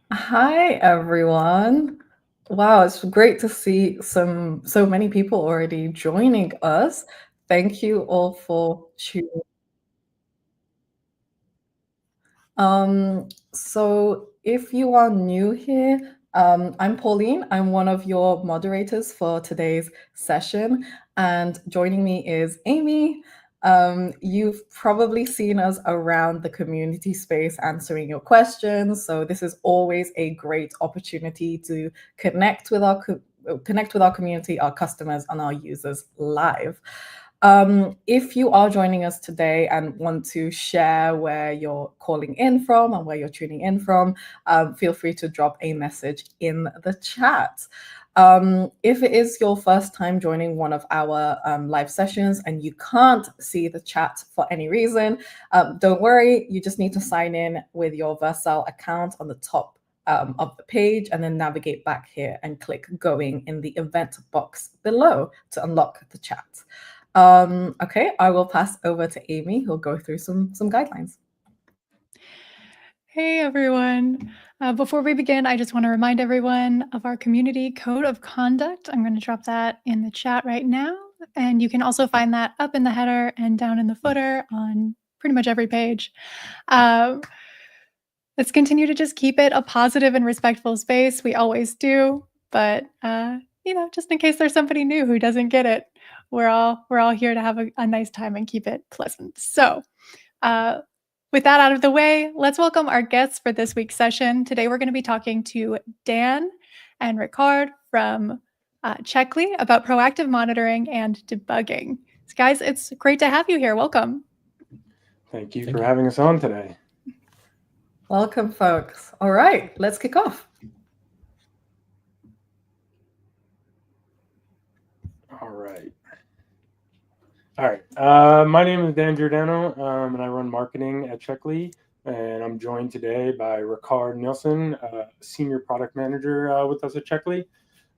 Hi everyone. Wow, it's great to see so many people already joining us. Thank you all for tuning. So if you are new here, I'm Pauline. I'm one of your moderators for today's session, and joining me is Amy. You've probably seen us around the community space answering your questions. So this is always a great opportunity to connect with our community, our customers, and our users live. If you are joining us today and want to share where you're calling in from and where you're tuning in from, feel free to drop a message in the chat. If it is your first time joining one of our live sessions and you can't see the chat for any reason, don't worry, you just need to sign in with your Vercel account on the top of the page and then navigate back here and click going in the event box below to unlock the chat. Okay, I will pass over to Amy, who'll go through some guidelines. Hey everyone. Before we begin, I just want to remind everyone of our community code of conduct. I'm going to drop that in the chat right now. And you can also find that up in the header and down in the footer on pretty much every page. Let's continue to just keep it a positive and respectful space. We always do. But, just in case there's somebody new who doesn't get it, we're all here to have a nice time and keep it pleasant. So, with that out of the way, let's welcome our guests for this week's session. Today, we're going to be talking to Dan and Ricard from Checkly about proactive monitoring and debugging. So guys, it's great to have you here. Welcome. Thank you for having us on today. Welcome, folks. All right, let's kick off. All right. My name is Dan Giordano, and I run marketing at Checkly. And I'm joined today by Ricard Nielsen, senior product manager with us at Checkly.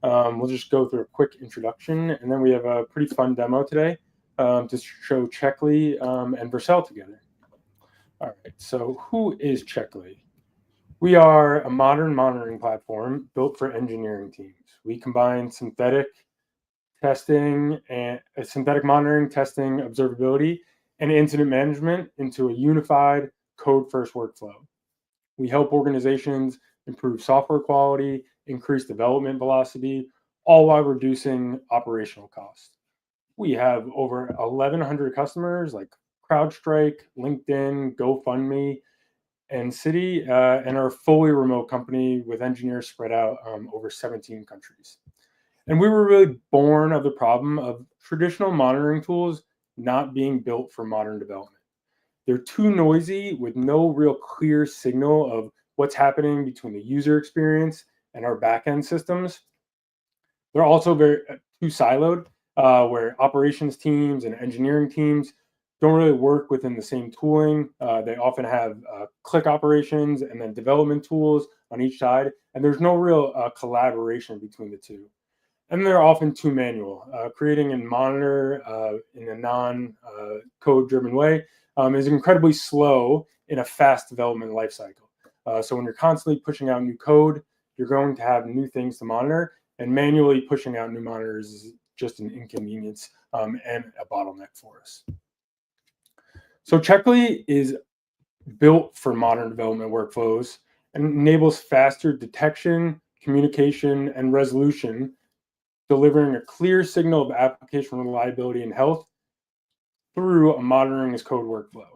We'll just go through a quick introduction, and then we have a pretty fun demo today to show Checkly and Vercel together. All right, so who is Checkly? We are a modern monitoring platform built for engineering teams. We combine synthetic monitoring, testing, observability, and incident management into a unified code-first workflow. We help organizations improve software quality, increase development velocity, all while reducing operational costs. We have over 1,100 customers like CrowdStrike, LinkedIn, GoFundMe, and Citi, and are a fully remote company with engineers spread out over 17 countries. And we were really born of the problem of traditional monitoring tools not being built for modern development. They're too noisy with no real clear signal of what's happening between the user experience and our backend systems. They're also very too siloed, where operations teams and engineering teams don't really work within the same tooling. They often have click operations and then development tools on each side, and there's no real collaboration between the two. And they're often too manual. Creating and monitor in a non-code driven way is incredibly slow in a fast development lifecycle. So when you're constantly pushing out new code, you're going to have new things to monitor, and manually pushing out new monitors is just an inconvenience and a bottleneck for us. So Checkly is built for modern development workflows and enables faster detection, communication, and resolution, delivering a clear signal of application reliability and health through a monitoring as code workflow.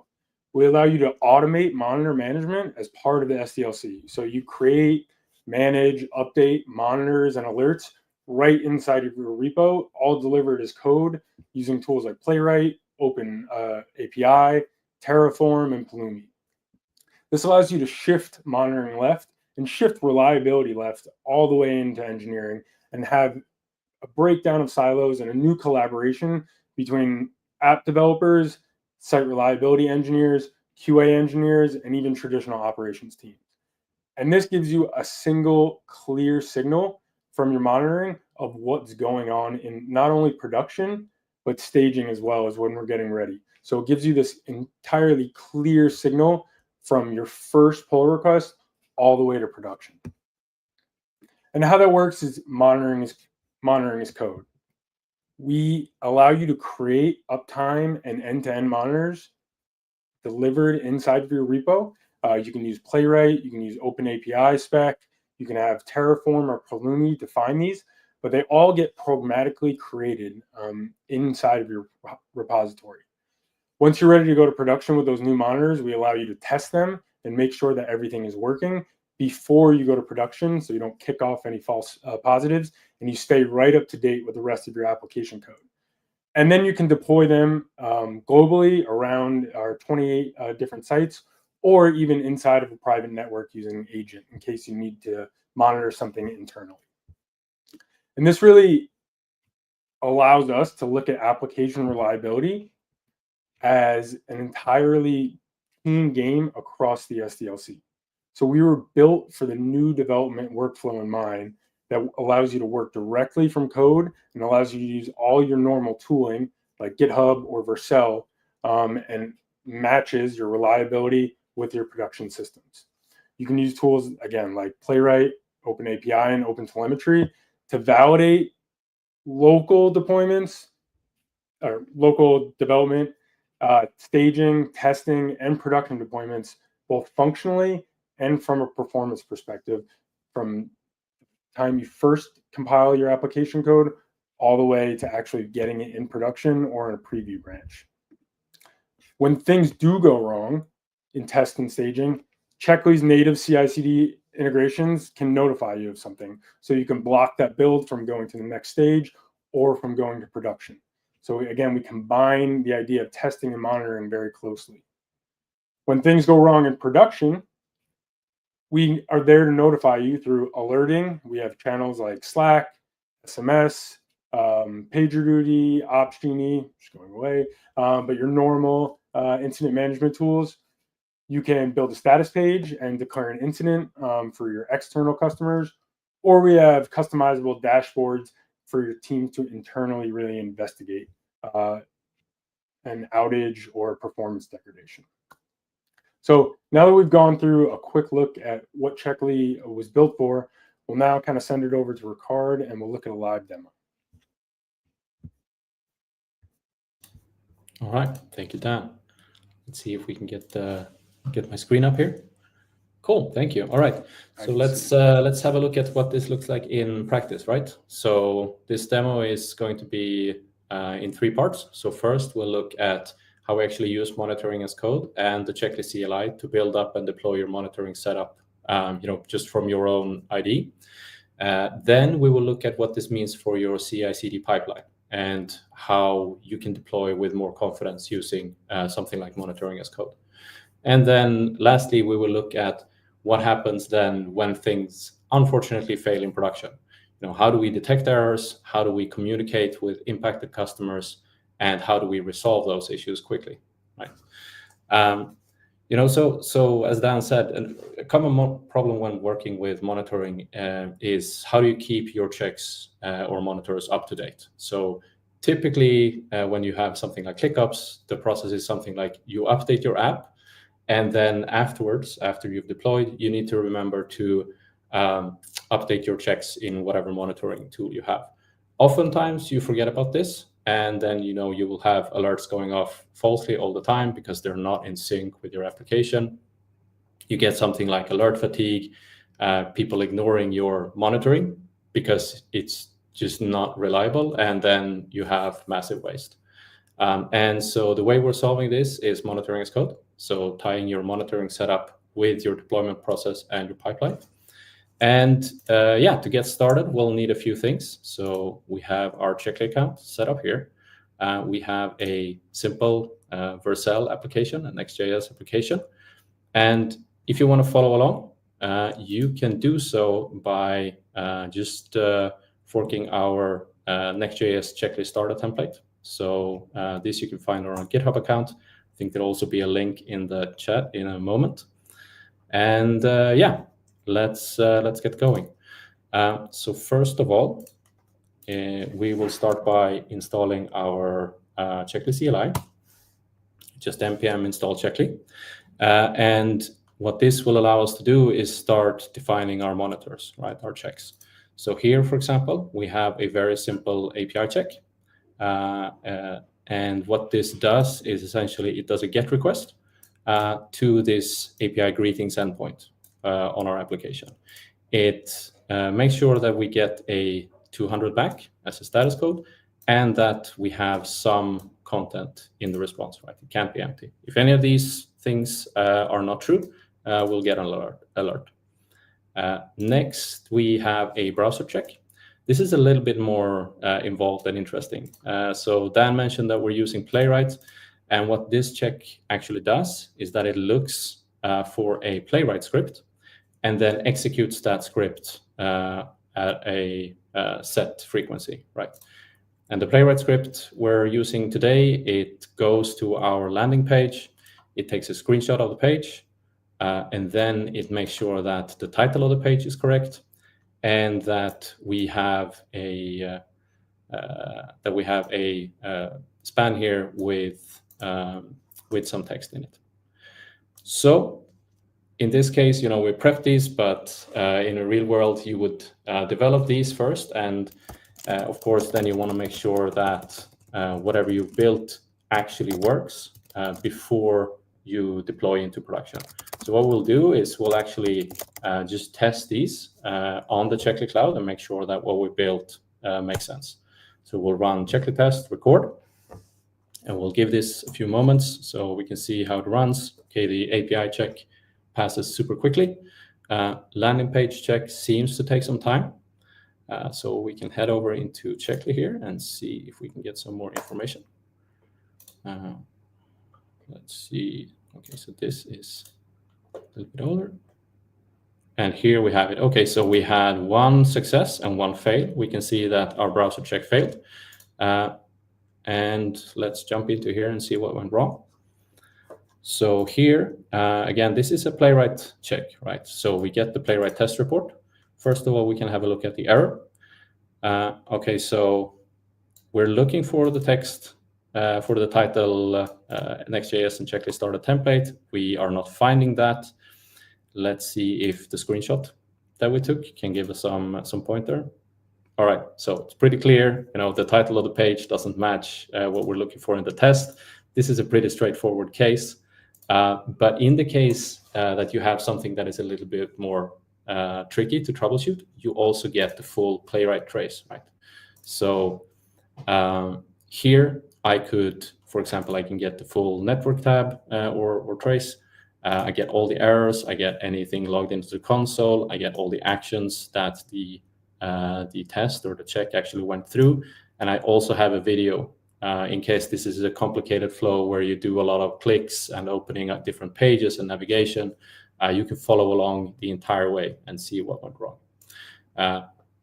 We allow you to automate monitor management as part of the SDLC. So you create, manage, update monitors and alerts right inside of your repo, all delivered as code using tools like Playwright, Open API, Terraform, and Pulumi. This allows you to shift monitoring left and shift reliability left all the way into engineering and have a breakdown of silos and a new collaboration between app developers, site reliability engineers, QA engineers, and even traditional operations teams. And this gives you a single clear signal from your monitoring of what's going on in not only production, but staging as well as when we're getting ready. So it gives you this entirely clear signal from your first pull request all the way to production. And how that works is monitoring is code. We allow you to create uptime and end-to-end monitors delivered inside of your repo. You can use Playwright, you can use OpenAPI spec, you can have Terraform or Pulumi define these, but they all get programmatically created inside of your repository. Once you're ready to go to production with those new monitors, we allow you to test them and make sure that everything is working before you go to production, so you don't kick off any false positives, and you stay right up to date with the rest of your application code. And then you can deploy them globally around our 28 different sites, or even inside of a private network using an agent in case you need to monitor something internally. And this really allows us to look at application reliability as an entirely team game across the SDLC. So we were built for the new development workflow in mind that allows you to work directly from code and allows you to use all your normal tooling like GitHub or Vercel and matches your reliability with your production systems. You can use tools, again, like Playwright, OpenAPI, and OpenTelemetry to validate local deployments or local development, staging, testing, and production deployments, both functionally and from a performance perspective, from the time you first compile your application code all the way to actually getting it in production or in a preview branch. When things do go wrong in test and staging, Checkly's native CI/CD integrations can notify you of something, so you can block that build from going to the next stage or from going to production. So again, we combine the idea of testing and monitoring very closely. When things go wrong in production, we are there to notify you through alerting. We have channels like Slack, SMS, PagerDuty, Opsgenie, which is going away, but your normal incident management tools. You can build a status page and declare an incident for your external customers, or we have customizable dashboards for your team to internally really investigate an outage or performance degradation. So now that we've gone through a quick look at what Checkly was built for, we'll now kind of send it over to Ricard and we'll look at a live demo. All right, thank you, Dan. Let's see if we can get my screen up here. Cool, thank you. All right, so let's have a look at what this looks like in practice, right? So this demo is going to be in 3 parts. So first, we'll look at how we actually use monitoring as code and the Checkly CLI to build up and deploy your monitoring setup, just from your own IDE. Then we will look at what this means for your CI/CD pipeline and how you can deploy with more confidence using something like monitoring as code. And then lastly, we will look at what happens then when things unfortunately fail in production. How do we detect errors? How do we communicate with impacted customers? And how do we resolve those issues quickly, right? So as Dan said, a common problem when working with monitoring is how do you keep your checks or monitors up to date? So typically, when you have something like ClickUps, the process is something like you update your app, and then afterwards, after you've deployed, you need to remember to update your checks in whatever monitoring tool you have. Oftentimes, you forget about this, and then you will have alerts going off falsely all the time because they're not in sync with your application. You get something like alert fatigue, people ignoring your monitoring because it's just not reliable, and then you have massive waste. And so the way we're solving this is monitoring as code. So tying your monitoring setup with your deployment process and your pipeline. And to get started, we'll need a few things. So we have our Checkly account set up here. We have a simple Vercel application, an Next.js application. And if you want to follow along, you can do so by just forking our Next.js Checkly starter template. So this you can find on our GitHub account. I think there'll also be a link in the chat in a moment. And let's get going. So first of all, we will start by installing our Checkly CLI, just npm install Checkly. And what this will allow us to do is start defining our monitors, right, our checks. So here, for example, we have a very simple API check. And what this does is essentially it does a GET request to this API greetings endpoint on our application. It makes sure that we get a 200 back as a status code, and that we have some content in the response, right? It can't be empty. If any of these things are not true, we'll get an alert. Next, we have a browser check. This is a little bit more involved and interesting. So Dan mentioned that we're using Playwright, and what this check actually does is that it looks for a Playwright script and then executes that script at a set frequency, right? And the Playwright script we're using today, it goes to our landing page, it takes a screenshot of the page, and then it makes sure that the title of the page is correct, and that we have a span here with some text in it. So in this case, we prep these, but in a real world, you would develop these first, and of course, then you want to make sure that whatever you've built actually works before you deploy into production. So what we'll do is we'll actually just test these on the Checkly cloud and make sure that what we built makes sense. So we'll run Checkly test record, and we'll give this a few moments so we can see how it runs. Okay, the API check passes super quickly. Landing page check seems to take some time. So we can head over into Checkly here and see if we can get some more information. Let's see. Okay, so this is a little bit older. And here we have it. Okay, so we had one success and one fail. We can see that our browser check failed. And let's jump into here and see what went wrong. So here, again, this is a Playwright check, right? So we get the Playwright test report. First of all, we can have a look at the error. Okay, so we're looking for the text for the title Next.js and Checkly starter template. We are not finding that. Let's see if the screenshot that we took can give us some pointer. All right, so it's pretty clear. The title of the page doesn't match what we're looking for in the test. This is a pretty straightforward case. But in the case that you have something that is a little bit more tricky to troubleshoot, you also get the full Playwright trace, right? So here I could, for example, I can get the full network tab or trace. I get all the errors. I get anything logged into the console. I get all the actions that the test or the check actually went through. And I also have a video in case this is a complicated flow where you do a lot of clicks and opening up different pages and navigation. You can follow along the entire way and see what went wrong.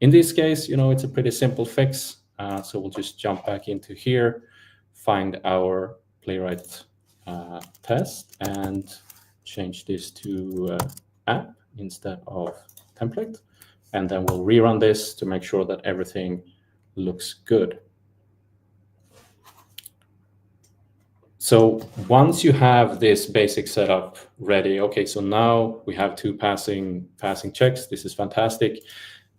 In this case, it's a pretty simple fix. So we'll just jump back into here, find our Playwright test, and change this to app instead of template. And then we'll rerun this to make sure that everything looks good. So once you have this basic setup ready, okay, so now we have two passing checks. This is fantastic.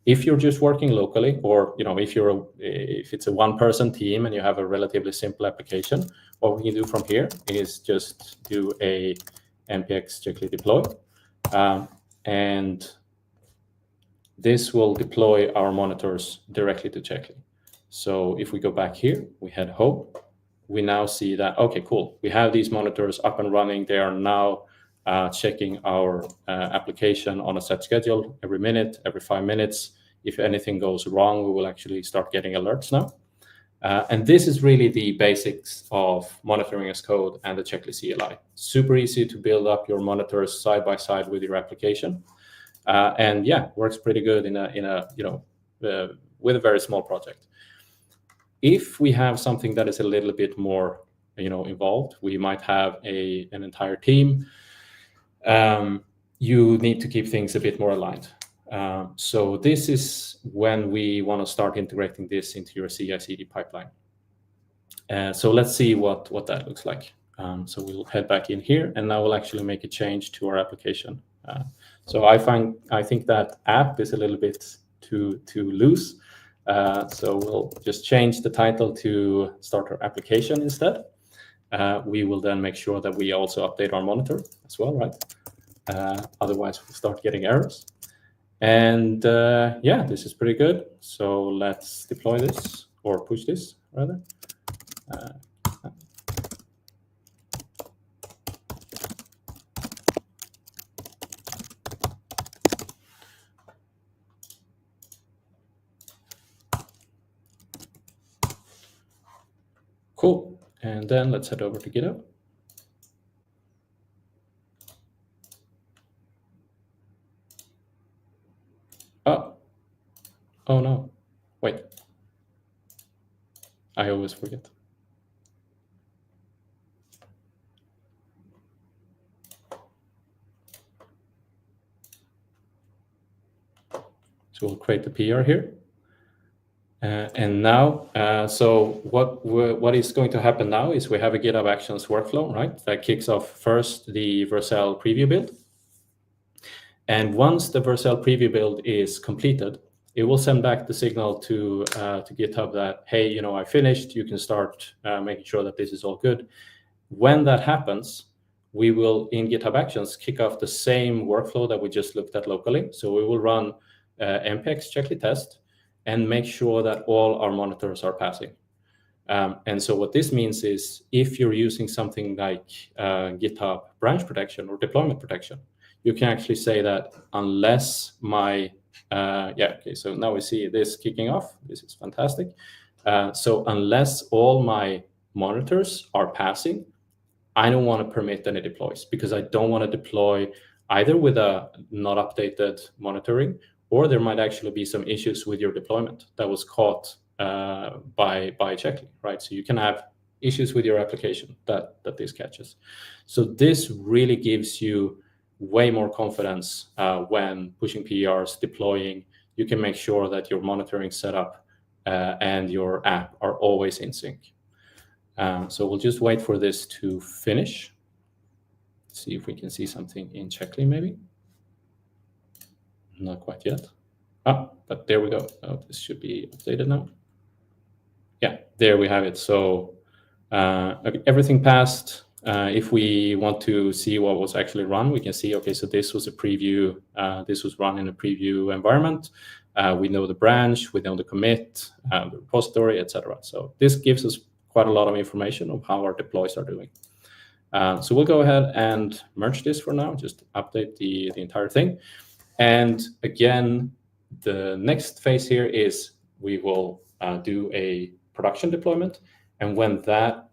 If you're just working locally, or if it's a one-person team and you have a relatively simple application, what we can do from here is just do a npx checkly deploy, and this will deploy our monitors directly to Checkly. So if we go back here, we head home. We now see that, okay, cool. We have these monitors up and running. They are now checking our application on a set schedule every minute, every 5 minutes. If anything goes wrong, we will actually start getting alerts now. And this is really the basics of monitoring as code and the Checkly CLI. Super easy to build up your monitors side by side with your application. And yeah, works pretty good with a very small project. If we have something that is a little bit more, involved, we might have an entire team. You need to keep things a bit more aligned. So this is when we want to start integrating this into your CI/CD pipeline. So let's see what that looks like. So we'll head back in here, and now we'll actually make a change to our application. So I think that app is a little bit too loose. So we'll just change the title to starter application instead. We will then make sure that we also update our monitor as well, right? Otherwise, we'll start getting errors. And yeah, this is pretty good. So let's deploy this, or push this rather. Cool. And then let's head over to GitHub. Oh no, wait. I always forget. So we'll create the PR here. And now, so what is going to happen now is we have a GitHub Actions workflow, right? That kicks off first the Vercel preview build. And once the Vercel preview build is completed, it will send back the signal to GitHub that, hey, you know, I finished, you can start making sure that this is all good. When that happens, we will, in GitHub Actions, kick off the same workflow that we just looked at locally. So we will run npx checkly test and make sure that all our monitors are passing. And so what this means is if you're using something like GitHub branch protection or deployment protection, you can actually say that unless my, yeah, okay, so now we see this kicking off. This is fantastic. So unless all my monitors are passing, I don't want to permit any deploys, because I don't want to deploy either with a not updated monitoring, or there might actually be some issues with your deployment that was caught by Checkly, right? So you can have issues with your application that this catches. So this really gives you way more confidence when pushing PRs, deploying. You can make sure that your monitoring setup and your app are always in sync. So we'll just wait for this to finish. See if we can see something in Checkly maybe. Not quite yet. But there we go. Oh, this should be updated now. Yeah, there we have it. So everything passed. If we want to see what was actually run, we can see, okay, so this was a preview. This was run in a preview environment. We know the branch, we know the commit, the repository, etc. So this gives us quite a lot of information of how our deploys are doing. So we'll go ahead and merge this for now, just update the entire thing. And again, the next phase here is we will do a production deployment. And when that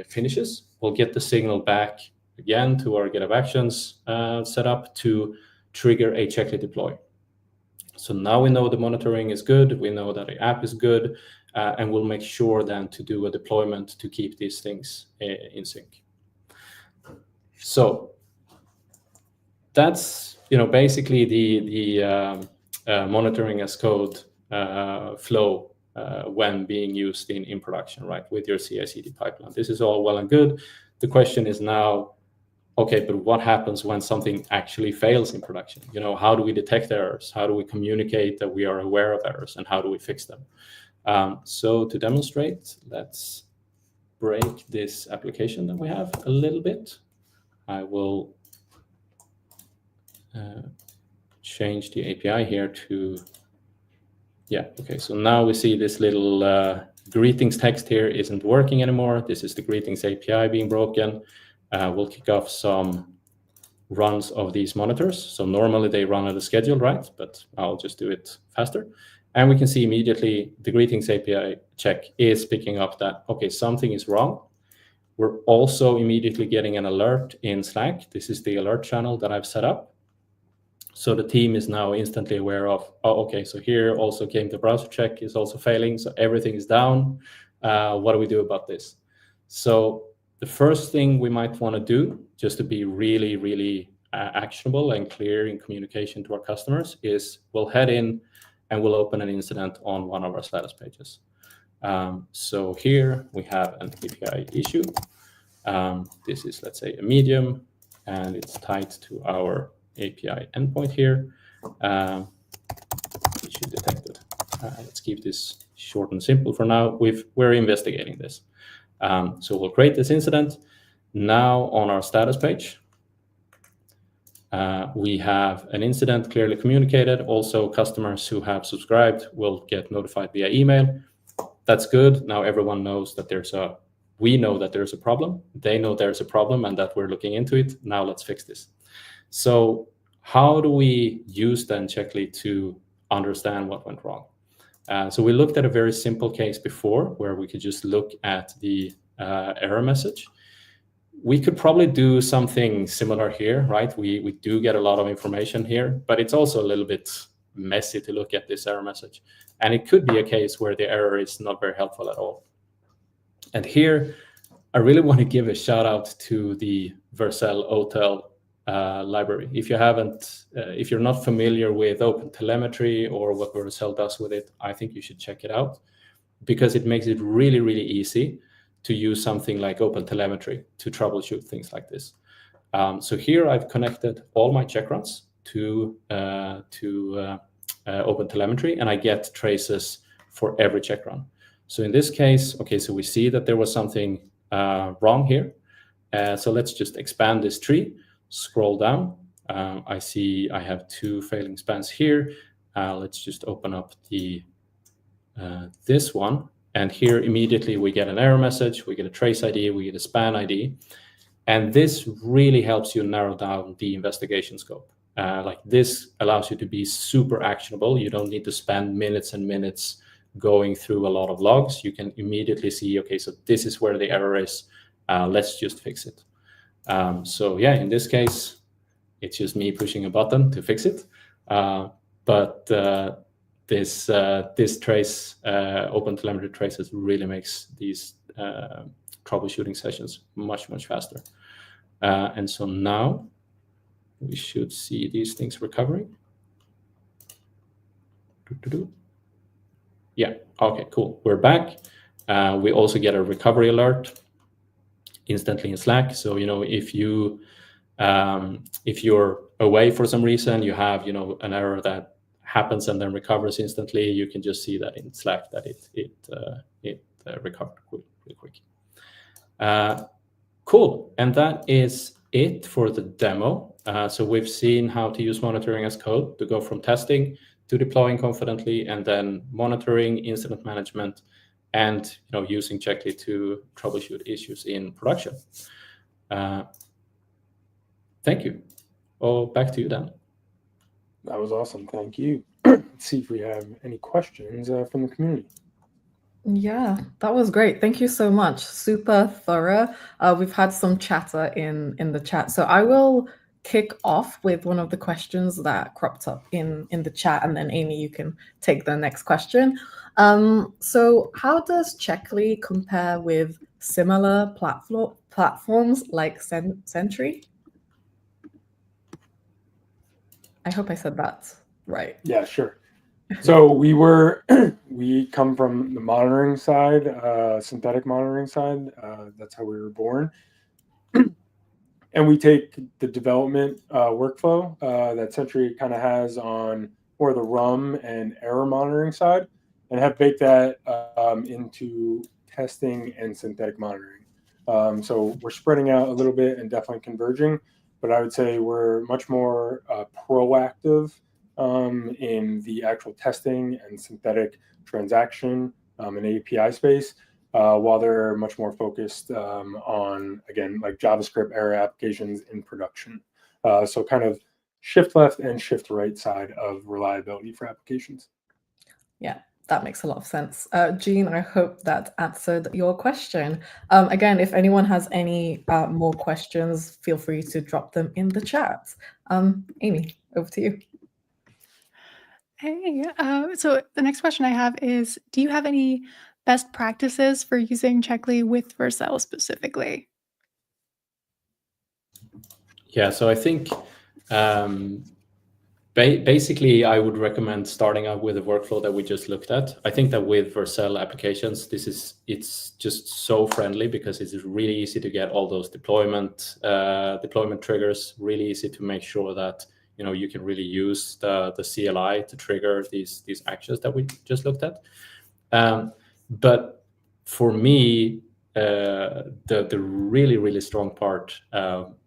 finishes, we'll get the signal back again to our GitHub Actions setup to trigger a Checkly deploy. So now we know the monitoring is good, we know that the app is good, and we'll make sure then to do a deployment to keep these things in sync. So that's basically the monitoring as code flow when being used in production, right, with your CI/CD pipeline. This is all well and good. The question is now, okay, but what happens when something actually fails in production? How do we detect errors? How do we communicate that we are aware of errors, and how do we fix them? So to demonstrate, let's break this application that we have a little bit. I will change the API here to, yeah, okay. So now we see this little greetings text here isn't working anymore. This is the greetings API being broken. We'll kick off some runs of these monitors. So normally they run at a schedule, right? But I'll just do it faster. And we can see immediately the greetings API check is picking up that, okay, something is wrong. We're also immediately getting an alert in Slack. This is the alert channel that I've set up. So the team is now instantly aware of, oh, okay, so here also came the browser check is also failing. So everything is down. What do we do about this? So the first thing we might want to do, just to be really, really actionable and clear in communication to our customers, is we'll head in and we'll open an incident on one of our status pages. So here we have an API issue. This is, let's say, a medium, and it's tied to our API endpoint here. We should detect it. Let's keep this short and simple for now. We're investigating this. So we'll create this incident. Now on our status page, we have an incident clearly communicated. Also, customers who have subscribed will get notified via email. That's good. Now everyone knows that we know that there's a problem. They know there's a problem and that we're looking into it. Now let's fix this. So how do we use then Checkly to understand what went wrong? So we looked at a very simple case before where we could just look at the error message. We could probably do something similar here, right? We do get a lot of information here, but it's also a little bit messy to look at this error message. And it could be a case where the error is not very helpful at all. And here, I really want to give a shout out to the Vercel OTel library. If you're not familiar with OpenTelemetry or what Vercel does with it, I think you should check it out, because it makes it really, really easy to use something like OpenTelemetry to troubleshoot things like this. So here I've connected all my check runs to OpenTelemetry, and I get traces for every check run. So in this case, okay, so we see that there was something wrong here. So let's just expand this tree, scroll down. I see I have 2 failing spans here. Let's just open up this one. And here immediately we get an error message, we get a trace ID, we get a span ID. And this really helps you narrow down the investigation scope. Like this allows you to be super actionable. You don't need to spend minutes and minutes going through a lot of logs. You can immediately see, okay, so this is where the error is. Let's just fix it. So yeah, in this case, it's just me pushing a button to fix it. But this trace, OpenTelemetry traces, really makes these troubleshooting sessions much, much faster. And so now we should see these things recovering. Yeah, okay, cool. We're back. We also get a recovery alert instantly in Slack. So, if you're away for some reason, you have, an error that happens and then recovers instantly, you can just see that in Slack that it recovered really quick. Cool, and that is it for the demo. So we've seen how to use monitoring as code to go from testing to deploying confidently, and then monitoring, incident management, and using Checkly to troubleshoot issues in production. Thank you. Back to you, Dan. That was awesome. Thank you. Let's see if we have any questions from the community. Yeah, that was great. Thank you so much. Super thorough. We've had some chatter in the chat. So I will kick off with one of the questions that cropped up in the chat, and then Amy, you can take the next question. So how does Checkly compare with similar platforms like Sentry? I hope I said that right. Yeah, sure. So we come from the monitoring side, synthetic monitoring side. That's how we were born. And we take the development workflow that Sentry kind of has on more the RUM and error monitoring side, and have baked that into testing and synthetic monitoring. So we're spreading out a little bit and definitely converging, but I would say we're much more proactive in the actual testing and synthetic transaction and API space, while they're much more focused on, again, like JavaScript error applications in production. So kind of shift left and shift right side of reliability for applications. Yeah, that makes a lot of sense. Jean, I hope that answered your question. Again, if anyone has any more questions, feel free to drop them in the chat. Amy, over to you. Hey, so the next question I have is, do you have any best practices for using Checkly with Vercel specifically? Yeah, so I think Basically, I would recommend starting out with the workflow that we just looked at. I think that with Vercel applications, it's just so friendly because it's really easy to get all those deployment triggers. Really easy to make sure that you can really use the CLI to trigger these actions that we just looked at. But for me, the really strong part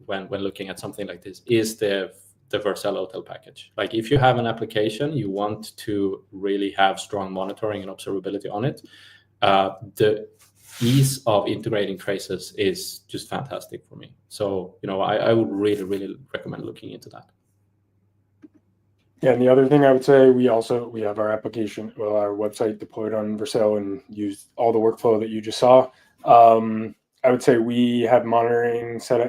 when looking at something like this is the Vercel Hotel package. Like if you have an application, you want to really have strong monitoring and observability on it. The ease of integrating traces is just fantastic for me. So I would really recommend looking into that. Yeah, and the other thing I would say, we have our application, our website deployed on Vercel and used all the workflow that you just saw. I would say we have monitoring set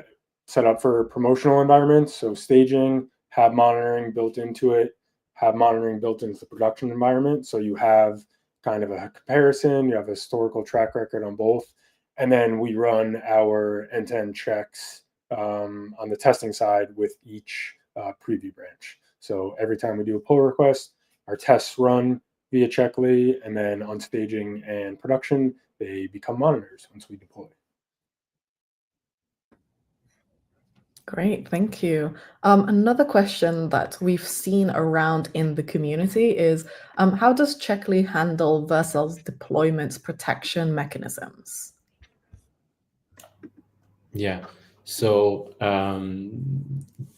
up for promotional environments, so staging, have monitoring built into it, have monitoring built into the production environment. So you have kind of a comparison, you have a historical track record on both, and then we run our end-to-end checks on the testing side with each preview branch. So every time we do a pull request, our tests run via Checkly, and then on staging and production, they become monitors once we deploy. Great, thank you. Another question that we've seen around in the community is, how does Checkly handle Vercel's deployment protection mechanisms? Yeah, so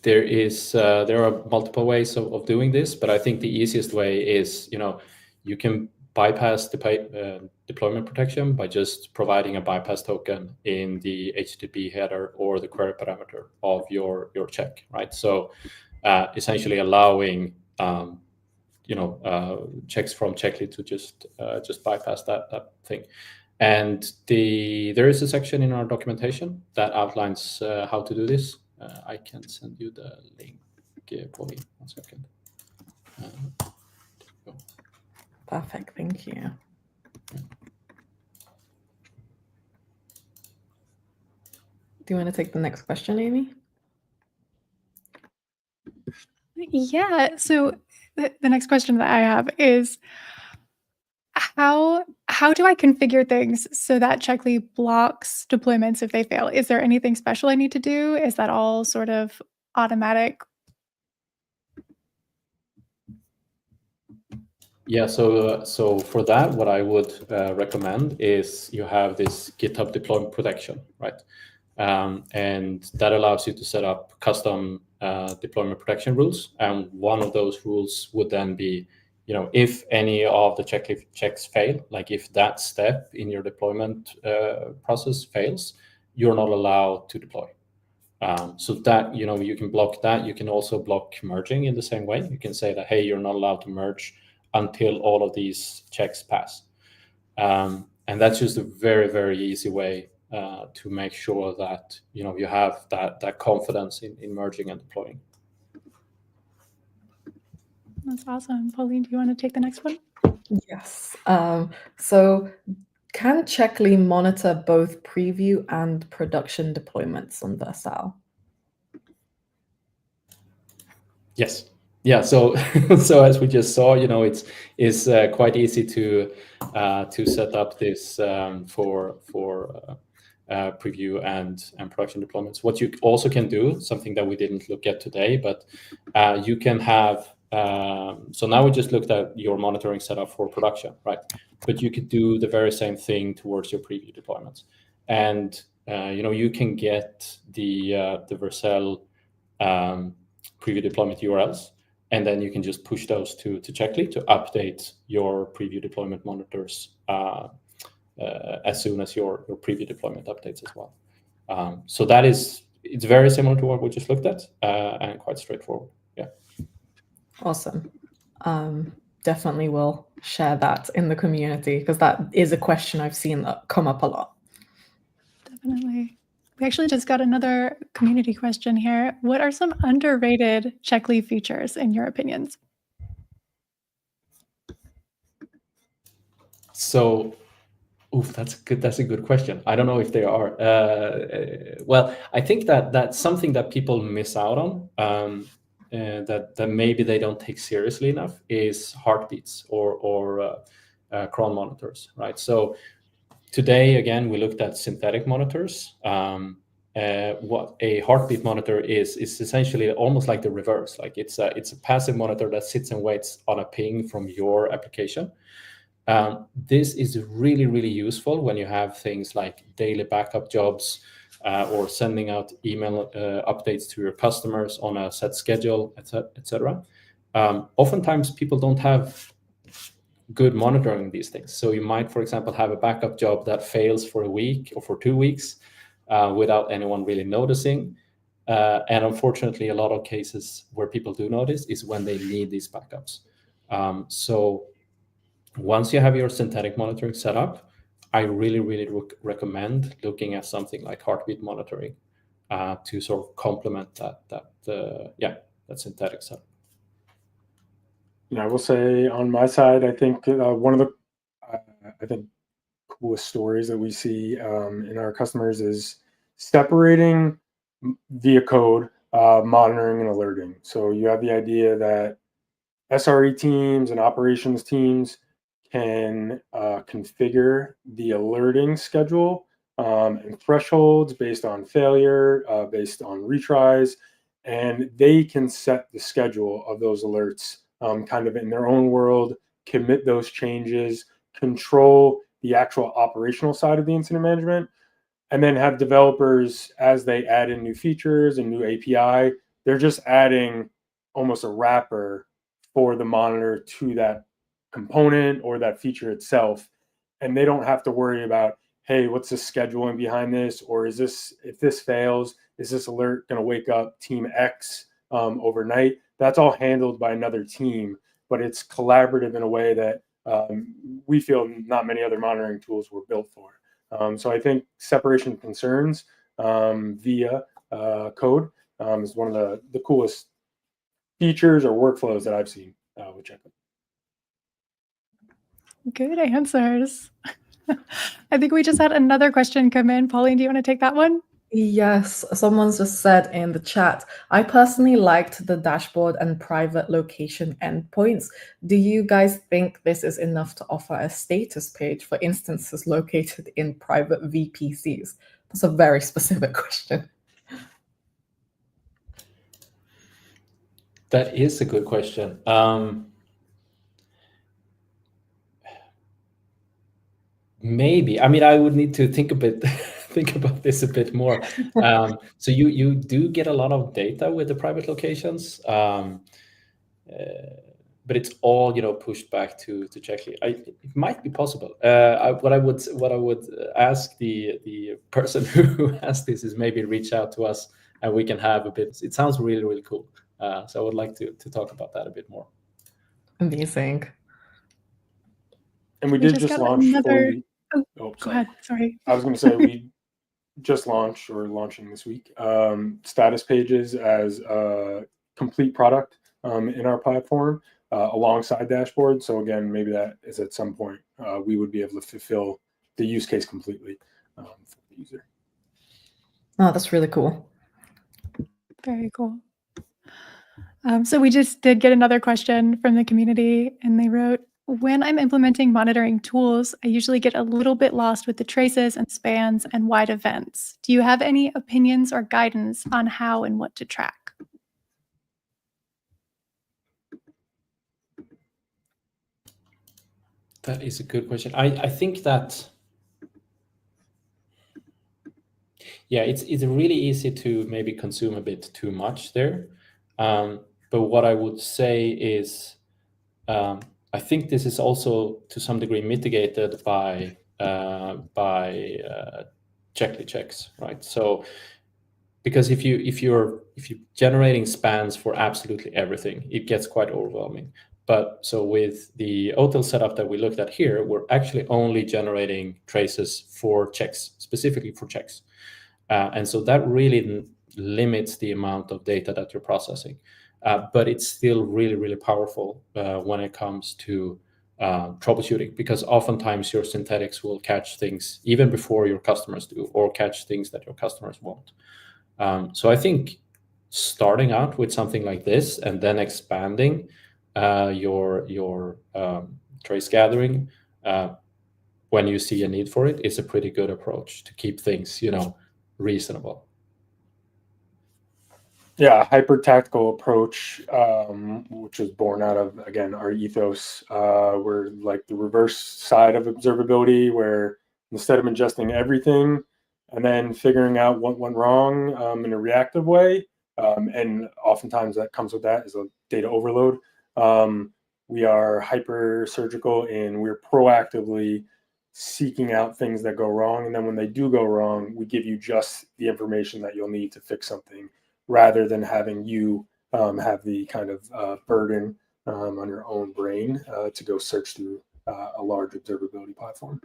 there are multiple ways of doing this, but I think the easiest way is you can bypass the deployment protection by just providing a bypass token in the HTTP header or the query parameter of your check, right? So essentially allowing checks from Checkly to just bypass that thing. And there is a section in our documentation that outlines how to do this. I can send you the link, Pauline. 1 second. Perfect, thank you. Do you want to take the next question, Amy? Yeah, so the next question that I have is, how do I configure things so that Checkly blocks deployments if they fail? Is there anything special I need to do? Is that all sort of automatic? Yeah, so for that, what I would recommend is you have this GitHub deployment protection, right? And that allows you to set up custom deployment protection rules. And one of those rules would then be, if any of the checks fail, like if that step in your deployment process fails, you're not allowed to deploy. So that, you can block that. You can also block merging in the same way. You can say that, hey, you're not allowed to merge until all of these checks pass. And that's just a very easy way to make sure that you have that confidence in merging and deploying. That's awesome. Pauline, do you want to take the next one? Yes. So can Checkly monitor both preview and production deployments on Vercel? Yes. Yeah. So as we just saw, it's quite easy to set up this for preview and production deployments. What you also can do, something that we didn't look at today, but you can have. So now we just looked at your monitoring setup for production, right? But you could do the very same thing towards your preview deployments, and you can get the Vercel preview deployment URLs, and then you can just push those to Checkly to update your preview deployment monitors as soon as your preview deployment updates as well. So it's very similar to what we just looked at and quite straightforward. Yeah. Awesome. Definitely will share that in the community because that is a question I've seen that come up a lot. Definitely. We actually just got another community question here. What are some underrated Checkly features in your opinions? So, that's a good question. I don't know if they are. Well, I think that's something that people miss out on. that maybe they don't take seriously enough is heartbeats or cron monitors, right? So today, again, we looked at synthetic monitors. What a heartbeat monitor is essentially almost like the reverse. Like it's a passive monitor that sits and waits on a ping from your application. This is really, really useful when you have things like daily backup jobs or sending out email updates to your customers on a set schedule, etc. Oftentimes, people don't have good monitoring these things. So you might, for example, have a backup job that fails for a week or for 2 weeks without anyone really noticing. And unfortunately, a lot of cases where people do notice is when they need these backups. So once you have your synthetic monitoring set up, I really, really recommend looking at something like heartbeat monitoring to sort of complement that synthetic setup. Yeah, I will say on my side, I think one of the coolest stories that we see in our customers is separating via code monitoring and alerting. So you have the idea that SRE teams and operations teams can configure the alerting schedule and thresholds based on failure, based on retries, and they can set the schedule of those alerts kind of in their own world, commit those changes, control the actual operational side of the incident management, and then have developers, as they add in new features and new API, they're just adding almost a wrapper for the monitor to that component or that feature itself. And they don't have to worry about, hey, what's the scheduling behind this? Or is this, if this fails, is this alert going to wake up team X overnight? That's all handled by another team, but it's collaborative in a way that we feel not many other monitoring tools were built for. So I think separation of concerns via code is one of the coolest features or workflows that I've seen with Checkly. Good answers. I think we just had another question come in. Pauline, do you want to take that one? Yes, someone's just said in the chat, I personally liked the dashboard and private location endpoints. Do you guys think this is enough to offer a status page for instances located in private VPCs? That's a very specific question. That is a good question. Maybe. I mean, I would need to think about this a bit more. So you do get a lot of data with the private locations, but it's all pushed back to Checkly. It might be possible. What I would ask the person who asked this is maybe reach out to us and we can have a bit. It sounds really, really cool. So I would like to talk about that a bit more. Amazing. And we did just launch fully. Go ahead. Sorry. I was going to say we just launched or launching this week status pages as a complete product in our platform alongside dashboard. So again, maybe that is at some point we would be able to fulfill the use case completely for the user. Oh, that's really cool. Very cool. So we just did get another question from the community, and they wrote, when I'm implementing monitoring tools, I usually get a little bit lost with the traces and spans and wide events. Do you have any opinions or guidance on how and what to track? That is a good question. I think that, yeah, it's really easy to maybe consume a bit too much there. But what I would say is, I think this is also to some degree mitigated by Checkly checks, right? So because if you're generating spans for absolutely everything, it gets quite overwhelming. But so with the OTel setup that we looked at here, we're actually only generating traces for checks, specifically for checks. And so that really limits the amount of data that you're processing. But it's still really, really powerful when it comes to troubleshooting, because oftentimes your synthetics will catch things even before your customers do, or catch things that your customers won't. So I think starting out with something like this and then expanding your trace gathering when you see a need for it is a pretty good approach to keep things, reasonable. Yeah, a hyper-tactical approach, which is born out of, again, our ethos. We're like the reverse side of observability, where instead of ingesting everything and then figuring out what went wrong in a reactive way, and oftentimes that comes with that is a data overload. We are hyper-surgical and we're proactively seeking out things that go wrong. And then when they do go wrong, we give you just the information that you'll need to fix something, rather than having you have the kind of burden on your own brain to go search through a large observability platform.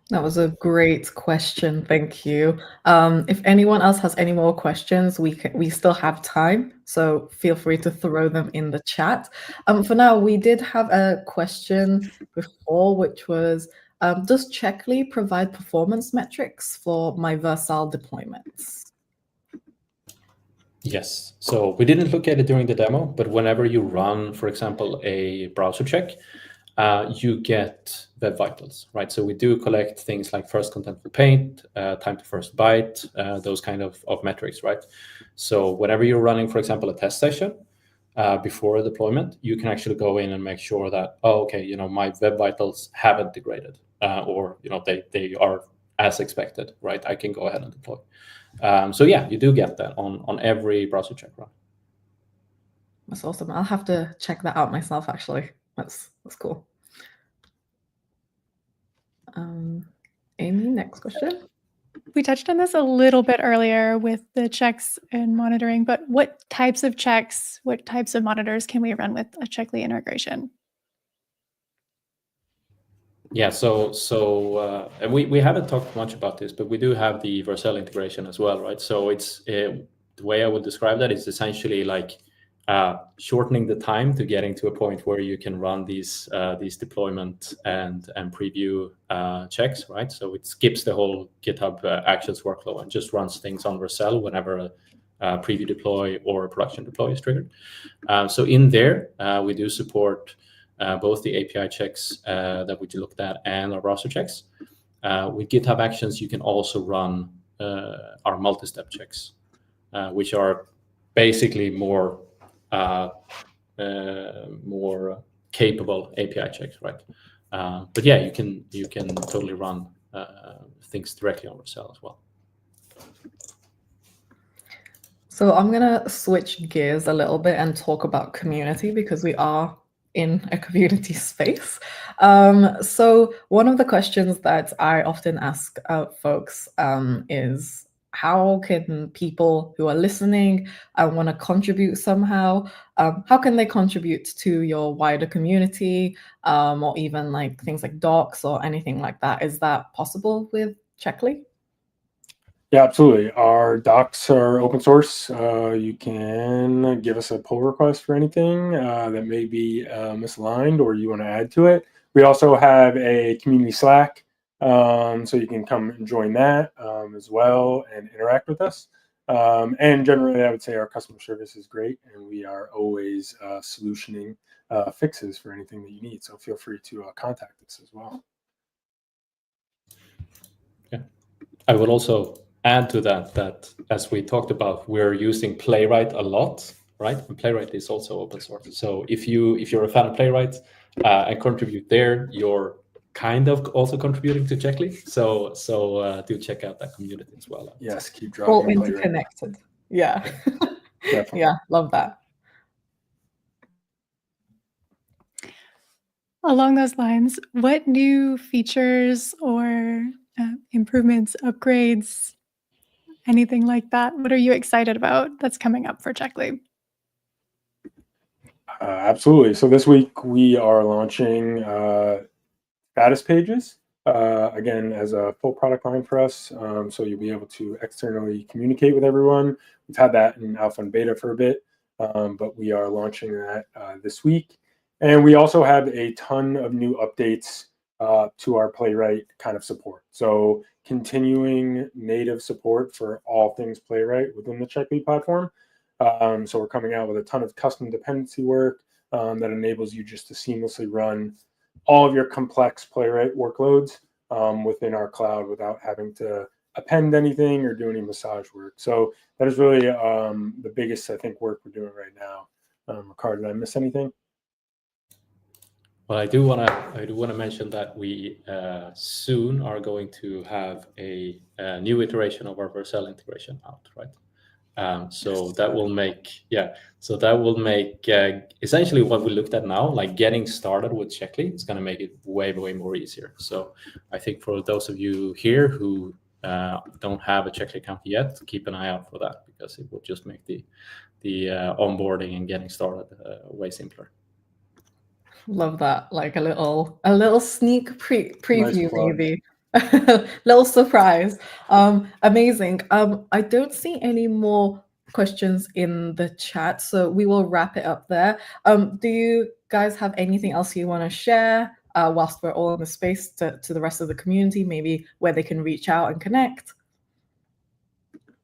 That was a great question. Thank you. If anyone else has any more questions, we still have time, so feel free to throw them in the chat. For now, we did have a question before, which was, does Checkly provide performance metrics for my Vercel deployments? Yes. So we didn't look at it during the demo, but whenever you run, for example, a browser check, you get web vitals, right? So we do collect things like first contentful paint, time to first byte, those kind of metrics, right? So whenever you're running, for example, a test session before a deployment, you can actually go in and make sure that, oh, okay, my web vitals haven't degraded, or they are as expected, right? I can go ahead and deploy. So yeah, you do get that on every browser check run. That's awesome. I'll have to check that out myself, actually. That's cool. Amy, next question. We touched on this a little bit earlier with the checks and monitoring, but what types of checks, what types of monitors can we run with a Checkly integration? Yeah, so and we haven't talked much about this, but we do have the Vercel integration as well, right? So it's the way I would describe that is essentially like shortening the time to getting to a point where you can run these deployment and preview checks, right? So it skips the whole GitHub Actions workflow and just runs things on Vercel whenever a preview deploy or a production deploy is triggered. So in there, we do support both the API checks that we looked at and our browser checks. With GitHub Actions, you can also run our multi-step checks, which are basically more capable API checks, right? But yeah, you can totally run things directly on Vercel as well. So I'm gonna switch gears a little bit and talk about community, because we are in a community space. So one of the questions that I often ask folks is, how can people who are listening and want to contribute somehow, how can they contribute to your wider community, or even like things like docs or anything like that? Is that possible with Checkly? Yeah, absolutely. Our docs are open source. You can give us a pull request for anything that may be misaligned or you want to add to it. We also have a community Slack, so you can come and join that as well and interact with us. And generally, I would say our customer service is great, and we are always solutioning fixes for anything that you need. So feel free to contact us as well. Yeah, I would also add to that as we talked about, we're using Playwright a lot, right? And Playwright is also open source. So if you're a fan of Playwright and contribute there, you're kind of also contributing to Checkly. So do check out that community as well. Yes, keep All dropping interconnected. Yeah. Definitely. Yeah, love that. Along those lines, what new features or improvements, upgrades, anything like that, what are you excited about that's coming up for Checkly? Absolutely. So this week we are launching status pages, again, as a full product line for us. So you'll be able to externally communicate with everyone. We've had that in alpha and beta for a bit, but we are launching that this week. And we also have a ton of new updates to our Playwright kind of support. So continuing native support for all things Playwright within the Checkly platform. So we're coming out with a ton of custom dependency work that enables you just to seamlessly run all of your complex Playwright workloads within our cloud without having to append anything or do any massage work. So that is really the biggest, I think, work we're doing right now. Ricard, did I miss anything? Well, I do want to mention that we soon are going to have a new iteration of our Vercel integration out, right? So that will make essentially what we looked at now, like getting started with Checkly. It's going to make it way more easier. So I think for those of you here who don't have a Checkly account yet, keep an eye out for that, because it will just make the onboarding and getting started way simpler. Love that. Like a little sneak preview, Nice plug. maybe. Little surprise. Amazing. I don't see any more questions in the chat, so we will wrap it up there. Do you guys have anything else you want to share whilst we're all in the space to the rest of the community, maybe where they can reach out and connect?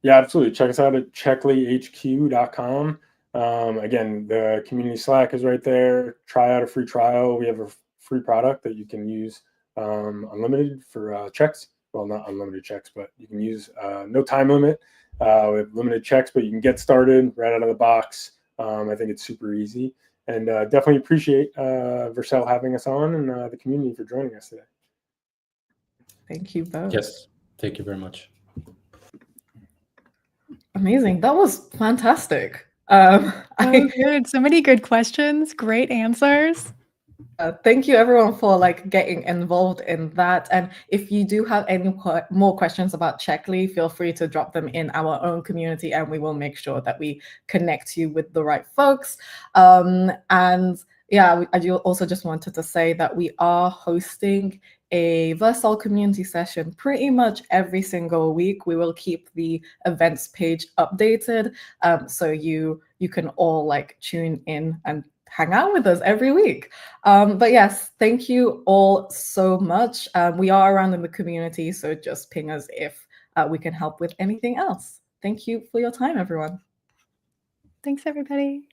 Yeah, absolutely. Check us out at checklyhq.com. Again, the community Slack is right there. Try out a free trial. We have a free product that you can use unlimited for checks. Well, not unlimited checks, but you can use no time limit with limited checks, but you can get started right out of the box. I think it's super easy. And definitely appreciate Vercel having us on and the community for joining us today. Thank you both. Yes, thank you very much. Amazing. That was fantastic. Good. So many good questions. Great answers. Thank you everyone for like getting involved in that. And if you do have any more questions about Checkly, feel free to drop them in our own community and we will make sure that we connect you with the right folks. And yeah, I also just wanted to say that we are hosting a Vercel Community Session pretty much every single week. We will keep the events page updated, so you can all like tune in and hang out with us every week. But yes, thank you all so much. We are around in the community, so just ping us if we can help with anything else. Thank you for your time, everyone. Thanks, everybody.